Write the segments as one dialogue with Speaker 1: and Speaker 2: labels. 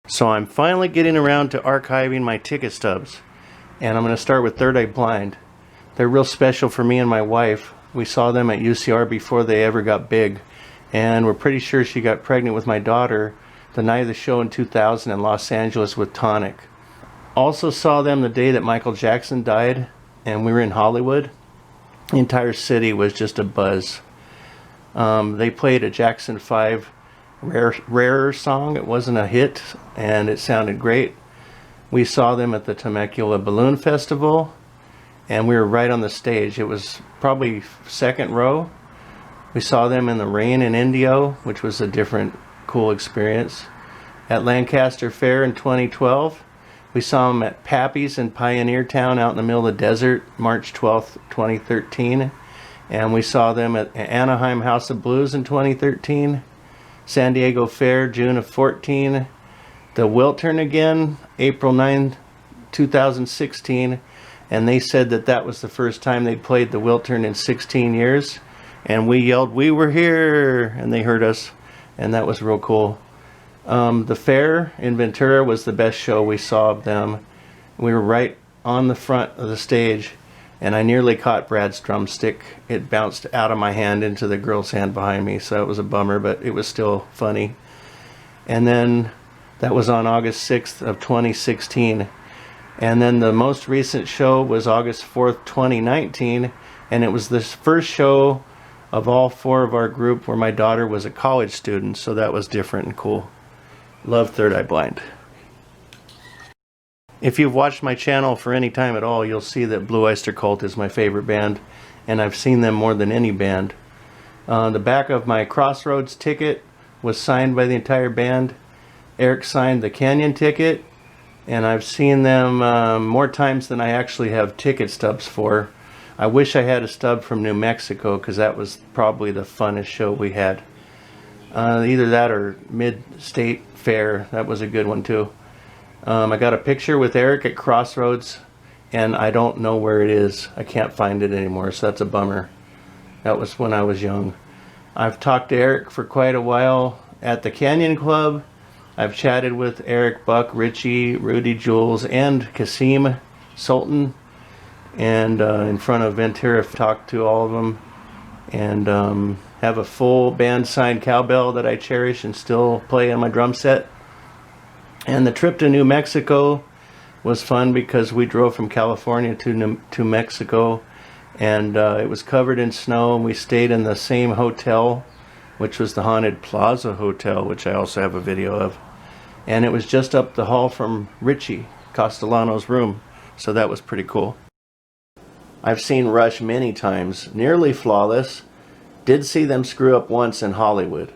Speaker 1: So I'm finally getting around to archiving my ticket stubs, and I'm going to start with Third Eye Blind. They're real special for me and my wife. We saw them at UCR before they ever got big, and we're pretty sure she got pregnant with my daughter the night of the show in 2000 in Los Angeles with Tonic. Also saw them the day that Michael Jackson died, and we were in Hollywood. The entire city was just a buzz. They played a Jackson 5 Rarer song. It wasn't a hit, and it sounded great. We saw them at the Temecula Balloon Festival, and we were right on the stage. It was probably second row. We saw them in the rain in Indio, which was a different cool experience. At Lancaster Fair in 2012. We saw them at Pappy's in Pioneer Town out in the middle of the desert, March 12th, 2013. And we saw them at Anaheim House of Blues in 2013. San Diego Fair, June of 14. The Wiltern again, April 9, 2016. And they said that that was the first time they played the Wiltern in 16 years. And we yelled, "We were here!" And they heard us. And that was real cool. The fair in Ventura was the best show we saw of them. We were right on the front of the stage, and I nearly caught Brad's drumstick. It bounced out of my hand into the girl's hand behind me, so it was a bummer, but it was still funny. And then that was on August 6th of 2016. And then the most recent show was August 4th, 2019, and it was the first show of all four of our group where my daughter was a college student, so that was different and cool. Love Third Eye Blind. If you've watched my channel for any time at all, you'll see that Blue Oyster Cult is my favorite band, and I've seen them more than any band. The back of my Crossroads ticket was signed by the entire band. Eric signed the Canyon ticket, and I've seen them more times than I actually have ticket stubs for. I wish I had a stub from New Mexico, because that was probably the funnest show we had. Either that or Mid-State Fair. That was a good one too. I got a picture with Eric at Crossroads, and I don't know where it is. I can't find it anymore, so that's a bummer. That was when I was young. I've talked to Eric for quite a while at the Canyon Club. I've chatted with Eric, Buck, Richie, Rudy Jules, and Kasim Sultan. And in front of Ventura, I've talked to all of them. And have a full band signed cowbell that I cherish and still play on my drum set. And the trip to New Mexico was fun because we drove from California to Mexico, and it was covered in snow, and we stayed in the same hotel, which was the Haunted Plaza Hotel, which I also have a video of. And it was just up the hall from Richie Castellano's room, so that was pretty cool. I've seen Rush many times, nearly flawless. Did see them screw up once in Hollywood.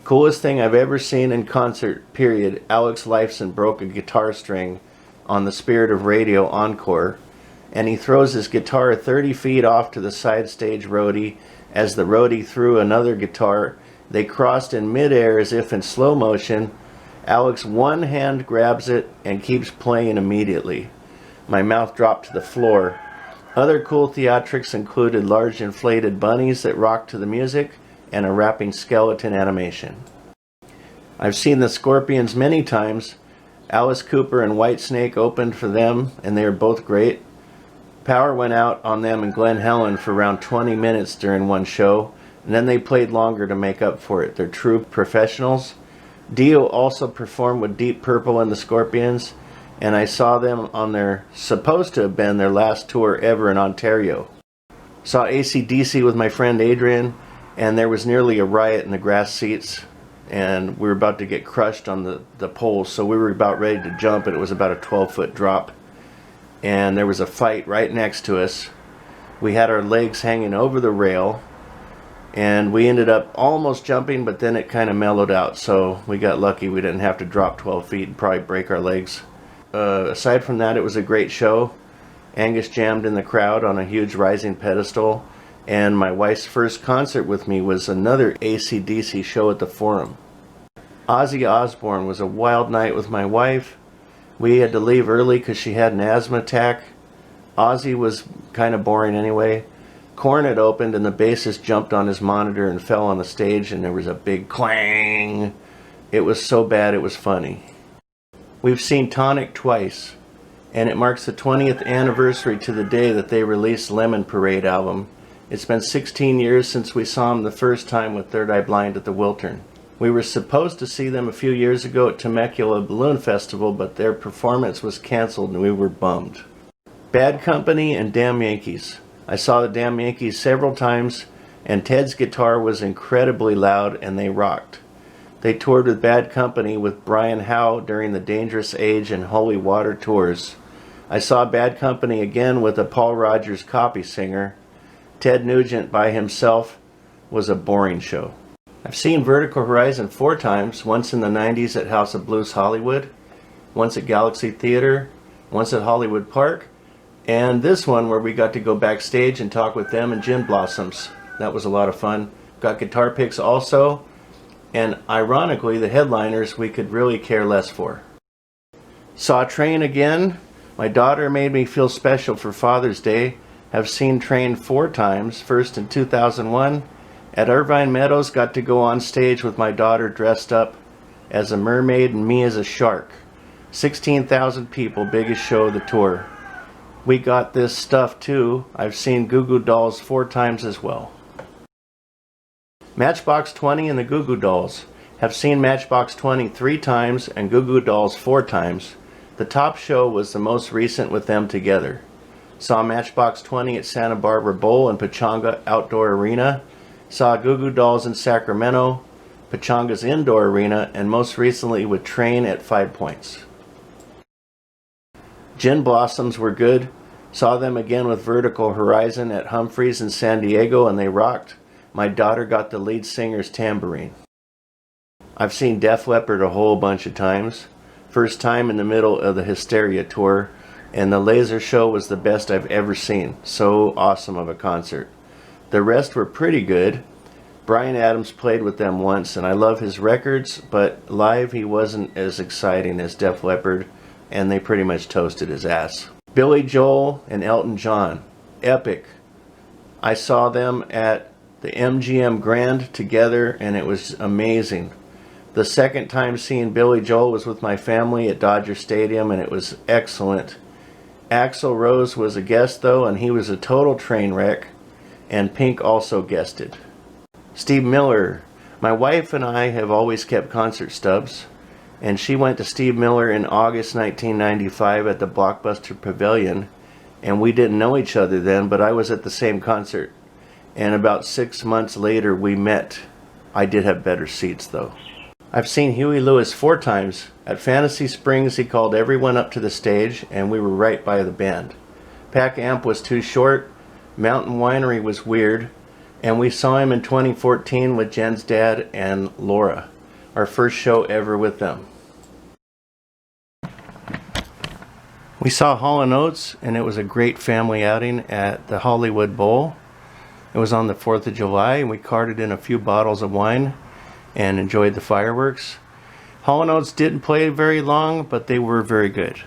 Speaker 1: Coolest thing I've ever seen in concert, period. Alex Lifeson broke a guitar string on the Spirit of Radio encore, and he throws his guitar 30 feet off to the side stage roadie. As the roadie threw another guitar, they crossed in midair as if in slow motion. Alex one hand grabs it and keeps playing immediately. My mouth dropped to the floor. Other cool theatrics included large inflated bunnies that rocked to the music and a rapping skeleton animation. I've seen the Scorpions many times. Alice Cooper and Whitesnake opened for them, and they were both great. Power went out on them in Glen Helen for around 20 minutes during one show, and then they played longer to make up for it. They're true professionals. Dio also performed with Deep Purple and the Scorpions, and I saw them on their, supposed to have been their last tour ever in Ontario. Saw AC/DC with my friend Adrian, and there was nearly a riot in the grass seats, and we were about to get crushed on the poles, so we were about ready to jump, and it was about a 12-foot drop. And there was a fight right next to us. We had our legs hanging over the rail, and we ended up almost jumping, but then it kind of mellowed out, so we got lucky. We didn't have to drop 12 feet and probably break our legs. Aside from that, it was a great show. Angus jammed in the crowd on a huge rising pedestal, and my wife's first concert with me was another AC/DC show at the Forum. Ozzy Osbourne was a wild night with my wife. We had to leave early because she had an asthma attack. Ozzy was kind of boring anyway. Korn had opened, and the bassist jumped on his monitor and fell on the stage, and there was a big clang. It was so bad it was funny. We've seen Tonic twice, and it marks the 20th anniversary to the day that they released Lemon Parade album. It's been 16 years since we saw them the first time with Third Eye Blind at the Wiltern. We were supposed to see them a few years ago at Temecula Balloon Festival, but their performance was canceled and we were bummed. Bad Company and Damn Yankees. I saw the Damn Yankees several times, and Ted's guitar was incredibly loud and they rocked. They toured with Bad Company with Brian Howe during the Dangerous Age and Holy Water tours. I saw Bad Company again with a Paul Rogers copy singer. Ted Nugent by himself was a boring show. I've seen Vertical Horizon 4 times, once in the 90s at House of Blues Hollywood, once at Galaxy Theater, once at Hollywood Park, and this one where we got to go backstage and talk with them and Gin Blossoms. That was a lot of fun. Got guitar picks also, and ironically the headliners we could really care less for. Saw Train again. My daughter made me feel special for Father's Day. Have seen Train 4 times, first in 2001. At Irvine Meadows, got to go on stage with my daughter dressed up as a mermaid and me as a shark. 16,000 people, biggest show of the tour. We got this stuff too. I've seen Goo Goo Dolls 4 times as well. Matchbox 20 and the Goo Goo Dolls. Have seen Matchbox 20 3 times and Goo Goo Dolls 4 times. The top show was the most recent with them together. Saw Matchbox 20 at Santa Barbara Bowl and Pechanga Outdoor Arena. Saw Goo Goo Dolls in Sacramento, Pechanga's Indoor Arena, and most recently with Train at 5 Points. Gin Blossoms were good. Saw them again with Vertical Horizon at Humphreys in San Diego, and they rocked. My daughter got the lead singer's tambourine. I've seen Def Leppard a whole bunch of times. First time in the middle of the Hysteria tour, and the laser show was the best I've ever seen. So awesome of a concert. The rest were pretty good. Bryan Adams played with them once, and I love his records, but live he wasn't as exciting as Def Leppard, and they pretty much toasted his ass. Billy Joel and Elton John. Epic. I saw them at the MGM Grand together, and it was amazing. The second time seeing Billy Joel was with my family at Dodger Stadium, and it was excellent. Axl Rose was a guest though, and he was a total train wreck. And Pink also guested. Steve Miller. My wife and I have always kept concert stubs, and she went to Steve Miller in August 1995 at the Blockbuster Pavilion, and we didn't know each other then, but I was at the same concert, and about 6 months later we met. I did have better seats though. I've seen Huey Lewis 4 times. At Fantasy Springs he called everyone up to the stage, and we were right by the band. Pack Amp was too short. Mountain Winery was weird, and we saw him in 2014 with Jen's dad and Laura, our first show ever with them. We saw Hall & Oates, and it was a great family outing at the Hollywood Bowl. It was on the 4th of July, and we carted in a few bottles of wine and enjoyed the fireworks. Hall & Oates didn't play very long, but they were very good.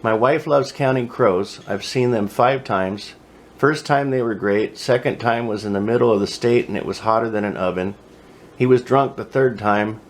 Speaker 1: My wife loves Counting Crows. I've seen them 5 times. First time they were great. Second time was in the middle of the state and it was hotter than an oven. He was drunk the 3rd time.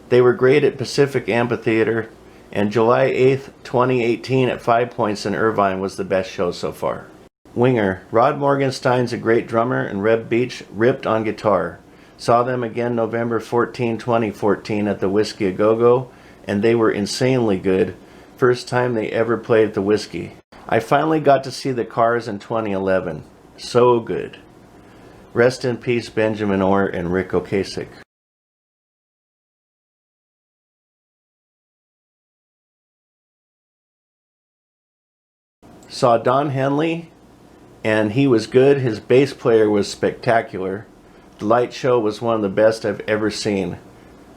Speaker 1: They were great at Pacific Amphitheater, and July 8th, 2018 at 5 Points in Irvine was the best show so far. Winger. Rod Morgenstein's a great drummer, and Reb Beach ripped on guitar. Saw them again November 14, 2014 at the Whiskey A Go-Go, and they were insanely good. First time they ever played at the Whiskey. I finally got to see the Cars in 2011. So good. Rest in peace Benjamin Orr and Rick Ocasek. Saw Don Henley, and he was good. His bass player was spectacular. The light show was one of the best I've ever seen.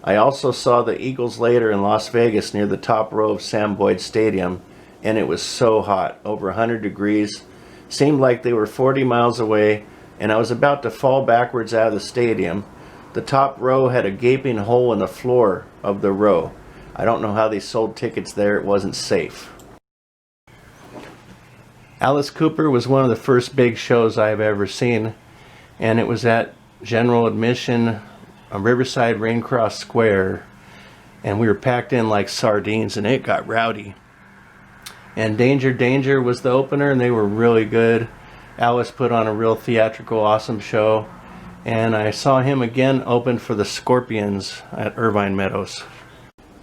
Speaker 1: I also saw the Eagles later in Las Vegas near the top row of Sam Boyd Stadium, and it was so hot, over 100 degrees. Seemed like they were 40 miles away, and I was about to fall backwards out of the stadium. The top row had a gaping hole in the floor of the row. I don't know how they sold tickets there. It wasn't safe. Alice Cooper was one of the first big shows I've ever seen, and it was at general admission, Riverside Raincross Square, and we were packed in like sardines, and it got rowdy. And Danger Danger was the opener, and they were really good. Alice put on a real theatrical, awesome show. And I saw him again open for the Scorpions at Irvine Meadows.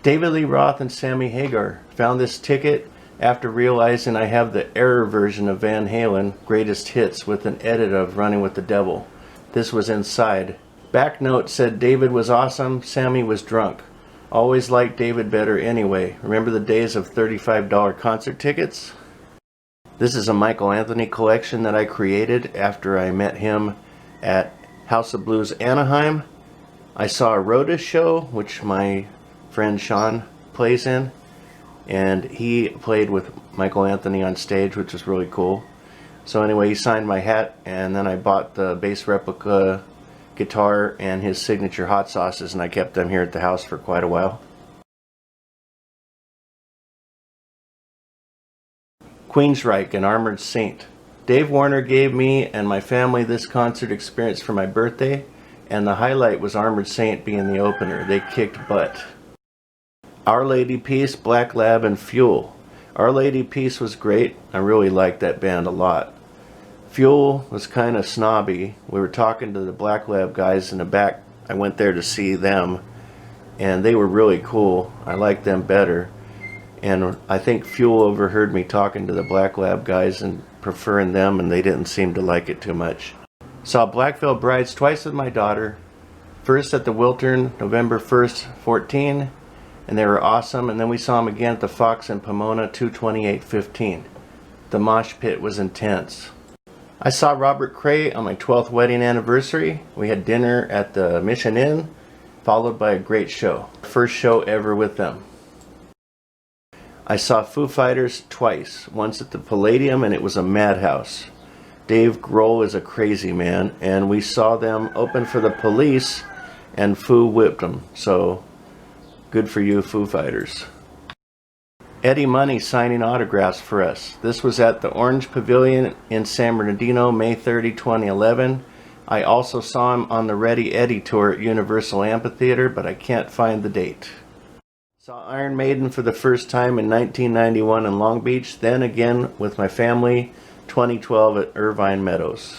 Speaker 1: David Lee Roth and Sammy Hagar. Found this ticket after realizing I have the error version of Van Halen Greatest Hits with an edit of Running with the Devil. This was inside. Back note said David was awesome, Sammy was drunk. Always liked David better anyway. Remember the days of $35 concert tickets? This is a Michael Anthony collection that I created after I met him at House of Blues Anaheim. I saw a Rhoda show, which my friend Sean plays in, and he played with Michael Anthony on stage, which was really cool. So anyway, he signed my hat, and then I bought the bass replica guitar and his signature hot sauces, and I kept them here at the house for quite a while. Queensryche and Armored Saint. Dave Warner gave me and my family this concert experience for my birthday, and the highlight was Armored Saint being the opener. They kicked butt. Our Lady Peace, Black Lab, and Fuel. Our Lady Peace was great. I really liked that band a lot. Fuel was kind of snobby. We were talking to the Black Lab guys in the back. I went there to see them, and they were really cool. I liked them better. And I think Fuel overheard me talking to the Black Lab guys and preferring them, and they didn't seem to like it too much. Saw Black Veil Brides twice with my daughter. First at the Wiltern, November 1st, 14, and they were awesome. And then we saw them again at the Fox in Pomona, 2/28/15. The mosh pit was intense. I saw Robert Cray on my 12th wedding anniversary. We had dinner at the Mission Inn, followed by a great show. First show ever with them. I saw Foo Fighters twice, once at the Palladium, and it was a madhouse. Dave Grohl is a crazy man, and we saw them open for the Police, and Foo whipped them. So, good for you, Foo Fighters. Eddie Money signing autographs for us. This was at the Orange Pavilion in San Bernardino, May 30, 2011. I also saw him on the Ready Eddie tour at Universal Amphitheater, but I can't find the date. Saw Iron Maiden for the first time in 1991 in Long Beach, then again with my family, 2012 at Irvine Meadows.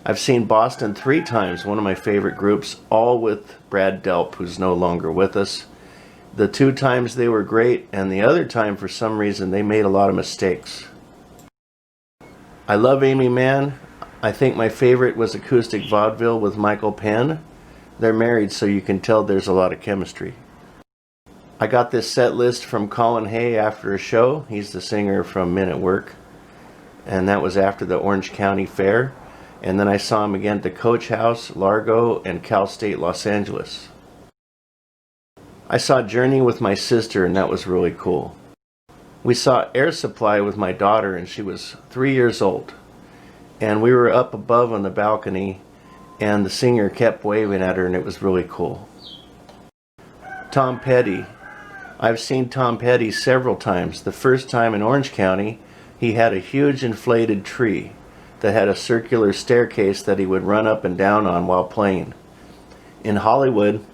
Speaker 1: I've seen Boston 3 times, one of my favorite groups, all with Brad Delp, who's no longer with us. The 2 times they were great, and the other time, for some reason, they made a lot of mistakes. I love Amy Mann. I think my favorite was Acoustic Vaudeville with Michael Penn. They're married, so you can tell there's a lot of chemistry. I got this set list from Colin Hay after a show. He's the singer from Men at Work. And that was after the Orange County Fair. And then I saw him again at the Coach House, Largo, and Cal State Los Angeles. I saw Journey with my sister, and that was really cool. We saw Air Supply with my daughter, and she was 3 years old. And we were up above on the balcony, and the singer kept waving at her, and it was really cool. Tom Petty. I've seen Tom Petty several times. The first time in Orange County, he had a huge inflated tree that had a circular staircase that he would run up and down on while playing. In Hollywood,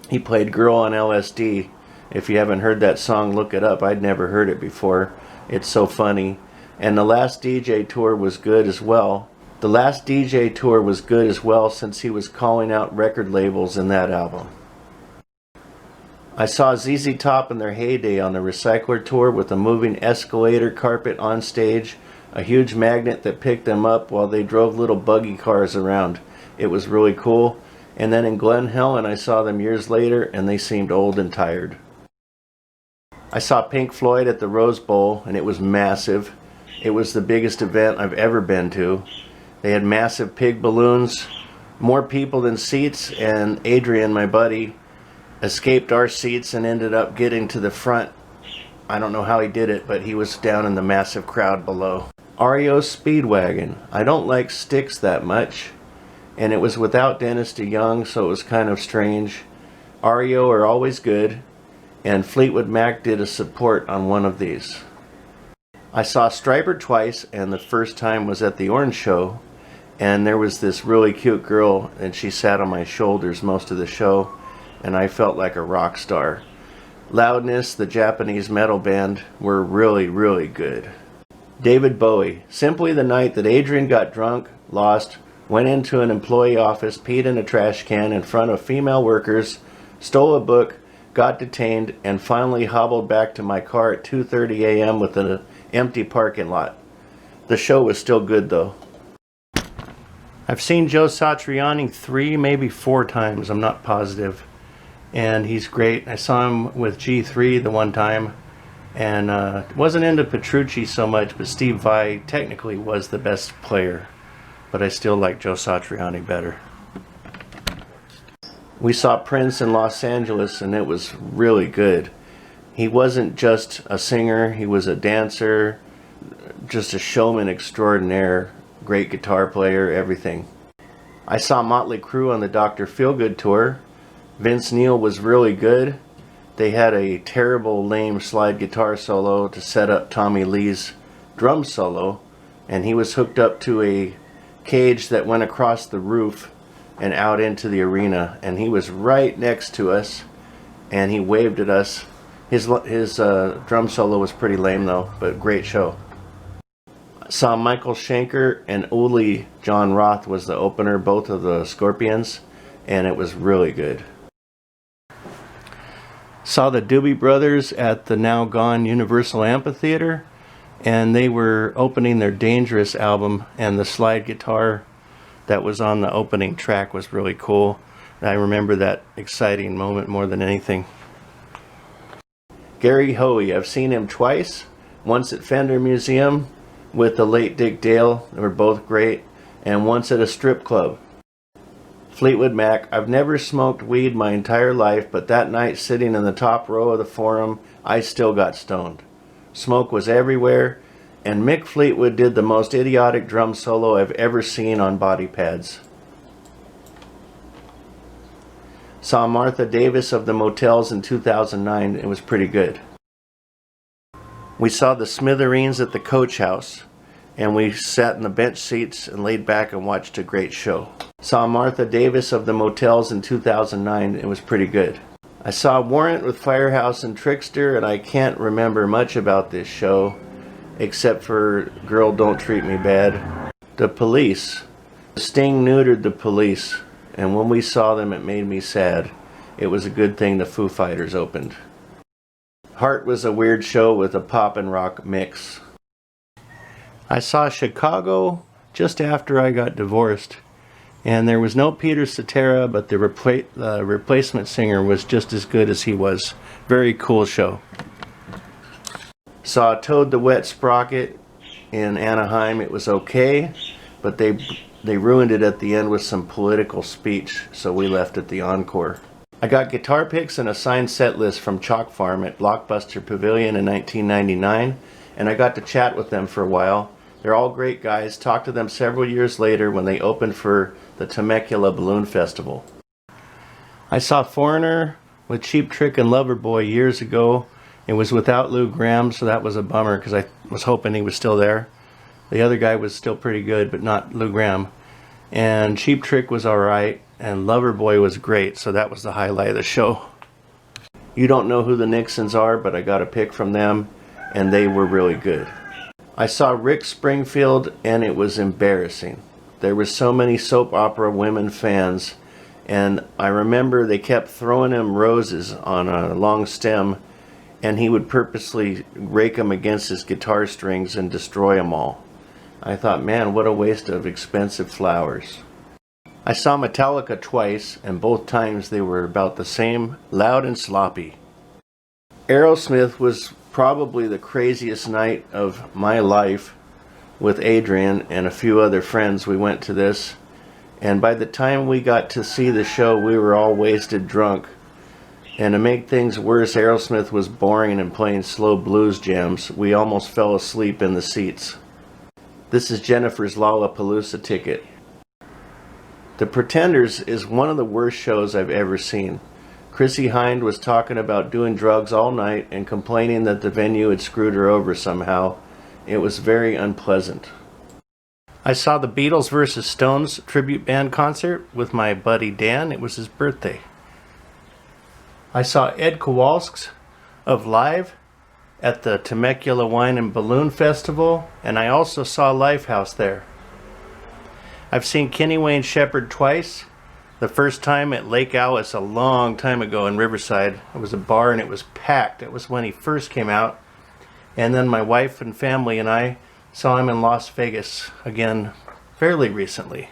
Speaker 1: he played Girl on LSD. If you haven't heard that song, look it up. I'd never heard it before. It's so funny. And the Last DJ tour was good as well. The Last DJ tour was good as well since he was calling out record labels in that album. I saw ZZ Top in their heyday on the Recycler tour with a moving escalator carpet on stage, a huge magnet that picked them up while they drove little buggy cars around. It was really cool. And then in Glen Helen, I saw them years later, and they seemed old and tired. I saw Pink Floyd at the Rose Bowl, and it was massive. It was the biggest event I've ever been to. They had massive pig balloons, more people than seats, and Adrian, my buddy, escaped our seats and ended up getting to the front. I don't know how he did it, but he was down in the massive crowd below. REO Speedwagon. I don't like Styx that much, and it was without Dennis DeYoung, so it was kind of strange. REO are always good, and Fleetwood Mac did a support on one of these. I saw Stryper twice, and the first time was at the Orange Show, and there was this really cute girl, and she sat on my shoulders most of the show. and I felt like a rock star. Loudness, the Japanese metal band, were really, really good. David Bowie. Simply the night that Adrian got drunk, lost, went into an employee office, peed in a trash can in front of female workers, stole a book, got detained, and finally hobbled back to my car at 2:30 a.m. with an empty parking lot. The show was still good though. I've seen Joe Satriani 3, maybe 4 times, I'm not positive. And he's great. I saw him with G3 the one time, and wasn't into Petrucci so much, but Steve Vai technically was the best player. But I still like Joe Satriani better. We saw Prince in Los Angeles, and it was really good. He wasn't just a singer, he was a dancer, just a showman extraordinaire, great guitar player, everything. I saw Motley Crue on the Dr. Feelgood tour. Vince Neil was really good. They had a terrible, lame slide guitar solo to set up Tommy Lee's drum solo, and he was hooked up to a cage that went across the roof and out into the arena, and he was right next to us, and he waved at us. His drum solo was pretty lame though, but great show. Saw Michael Schenker and Uli John Roth was the opener, both of the Scorpions, and it was really good. Saw the Doobie Brothers at the now gone Universal Amphitheater, and they were opening their Dangerous album, and the slide guitar that was on the opening track was really cool. I remember that exciting moment more than anything. Gary Hoey, I've seen him twice, once at Fender Museum with the late Dick Dale, they were both great, and once at a strip club. Fleetwood Mac, I've never smoked weed my entire life, but that night sitting in the top row of the Forum, I still got stoned. Smoke was everywhere, and Mick Fleetwood did the most idiotic drum solo I've ever seen on body pads. Saw Martha Davis of the Motels in 2009. It was pretty good. We saw the Smithereens at the Coach House, and we sat in the bench seats and laid back and watched a great show. Saw Martha Davis of the Motels in 2009. It was pretty good. I saw Warrant with Firehouse and Trickster, and I can't remember much about this show except for Girl Don't Treat Me Bad. The Police. Sting neutered the Police, and when we saw them it made me sad. It was a good thing the Foo Fighters opened. Heart was a weird show with a pop and rock mix. I saw Chicago just after I got divorced, and there was no Peter Cetera, but the replacement singer was just as good as he was. Very cool show. Saw Toad the Wet Sprocket in Anaheim. It was okay, but they ruined it at the end with some political speech, so we left at the encore. I got guitar picks and a signed set list from Chalk Farm at Blockbuster Pavilion in 1999, and I got to chat with them for a while. They're all great guys. Talked to them several years later when they opened for the Temecula Balloon Festival. I saw Foreigner with Cheap Trick and Loverboy years ago. It was without Lou Gramm, so that was a bummer because I was hoping he was still there. The other guy was still pretty good, but not Lou Gramm. And Cheap Trick was alright, and Loverboy was great, so that was the highlight of the show. You don't know who the Nixons are, but I got a pick from them, and they were really good. I saw Rick Springfield, and it was embarrassing. There were so many soap opera women fans, and I remember they kept throwing him roses on a long stem, and he would purposely rake them against his guitar strings and destroy them all. I thought, man, what a waste of expensive flowers. I saw Metallica twice, and both times they were about the same, loud and sloppy. Aerosmith was probably the craziest night of my life with Adrian and a few other friends. We went to this, and by the time we got to see the show, we were all wasted drunk. And to make things worse, Aerosmith was boring and playing slow blues jams. We almost fell asleep in the seats. This is Jennifer's Lollapalooza ticket. The Pretenders is one of the worst shows I've ever seen. Chrissy Hind was talking about doing drugs all night and complaining that the venue had screwed her over somehow. It was very unpleasant. I saw the Beatles vs. Stones tribute band concert with my buddy Dan. It was his birthday. I saw Ed Kowalski's of Live at the Temecula Wine and Balloon Festival, and I also saw Lifehouse there. I've seen Kenny Wayne Shepherd twice. The first time at Lake Alice a long time ago in Riverside. It was a bar and it was packed. It was when he first came out. And then my wife and family and I saw him in Las Vegas again fairly recently.